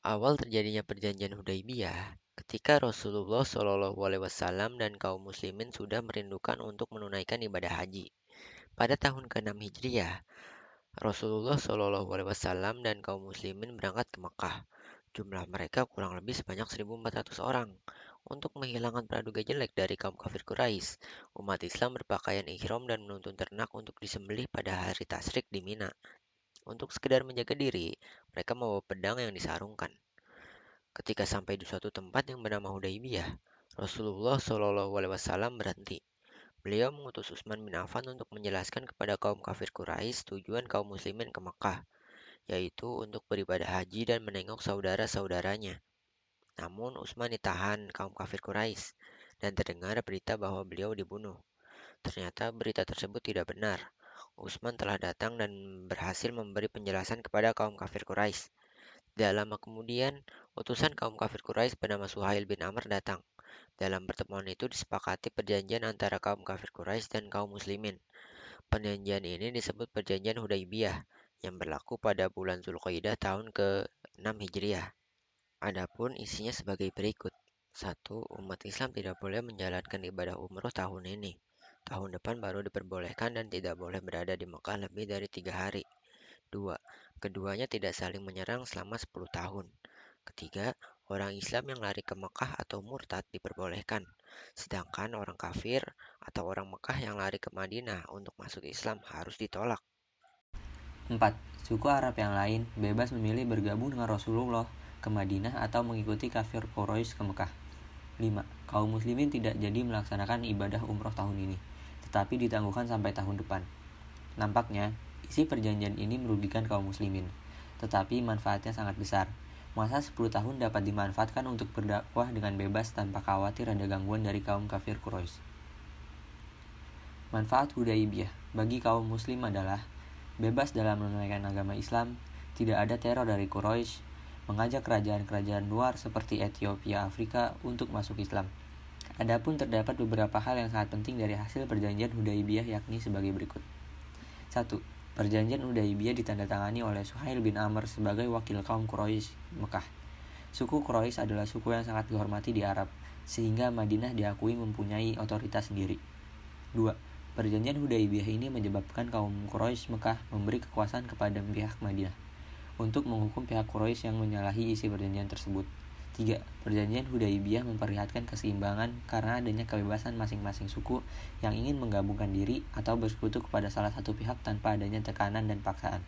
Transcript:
Awal terjadinya perjanjian Hudaibiyah ketika Rasulullah SAW dan kaum muslimin sudah merindukan untuk menunaikan ibadah haji. Pada tahun ke-6 Hijriah, Rasulullah SAW dan kaum muslimin berangkat ke Mekah. Jumlah mereka kurang lebih sebanyak 1.400 orang. Untuk menghilangkan praduga jelek dari kaum kafir Quraisy, umat Islam berpakaian ihram dan menuntun ternak untuk disembelih pada hari tasyrik di Mina. Untuk sekedar menjaga diri, mereka membawa pedang yang disarungkan. Ketika sampai di suatu tempat yang bernama Hudaibiyah, Rasulullah SAW berhenti. Beliau mengutus Utsman bin Affan untuk menjelaskan kepada kaum kafir Quraisy tujuan kaum muslimin ke Makkah, yaitu untuk beribadah haji dan menengok saudara-saudaranya. Namun Utsman ditahan kaum kafir Quraisy dan terdengar berita bahwa beliau dibunuh. Ternyata berita tersebut tidak benar. Utsman telah datang dan berhasil memberi penjelasan kepada kaum kafir Quraisy. Tidak lama kemudian, utusan kaum kafir Quraisy bernama Suhail bin Amr datang. Dalam pertemuan itu disepakati perjanjian antara kaum kafir Quraisy dan kaum muslimin. Perjanjian ini disebut Perjanjian Hudaibiyah yang berlaku pada bulan Zulqaidah tahun ke-6 Hijriah. Adapun isinya sebagai berikut. 1. Umat Islam tidak boleh menjalankan ibadah umroh tahun ini. Tahun depan baru diperbolehkan dan tidak boleh berada di Mekah lebih dari 3 hari. 2. Keduanya tidak saling menyerang selama 10 tahun. Ketiga, orang Islam yang lari ke Mekah atau murtad diperbolehkan, sedangkan orang kafir atau orang Mekah yang lari ke Madinah untuk masuk Islam harus ditolak. 4. Suku Arab yang lain bebas memilih bergabung dengan Rasulullah ke Madinah atau mengikuti kafir Quraisy ke Mekah. 5. Kaum muslimin tidak jadi melaksanakan ibadah umroh tahun ini, tetapi ditangguhkan sampai tahun depan. Nampaknya, isi perjanjian ini merugikan kaum muslimin, tetapi manfaatnya sangat besar. Masa 10 tahun dapat dimanfaatkan untuk berdakwah dengan bebas tanpa khawatir ada gangguan dari kaum kafir Quraisy. Manfaat Hudaibiyah bagi kaum muslim adalah bebas dalam menunaikan agama Islam, tidak ada teror dari Quraisy, mengajak kerajaan-kerajaan luar seperti Ethiopia, Afrika untuk masuk Islam. Adapun terdapat beberapa hal yang sangat penting dari hasil perjanjian Hudaibiyah yakni sebagai berikut. 1. Perjanjian Hudaibiyah ditandatangani oleh Suhail bin Amr sebagai wakil kaum Quraisy Mekah. Suku Quraisy adalah suku yang sangat dihormati di Arab, sehingga Madinah diakui mempunyai otoritas sendiri. 2. Perjanjian Hudaibiyah ini menyebabkan kaum Quraisy Mekah memberi kekuasaan kepada pihak Madinah untuk menghukum pihak Quraisy yang menyalahi isi perjanjian tersebut. 3. Perjanjian Hudaibiyah memperlihatkan keseimbangan karena adanya kebebasan masing-masing suku yang ingin menggabungkan diri atau bersekutu kepada salah satu pihak tanpa adanya tekanan dan paksaan.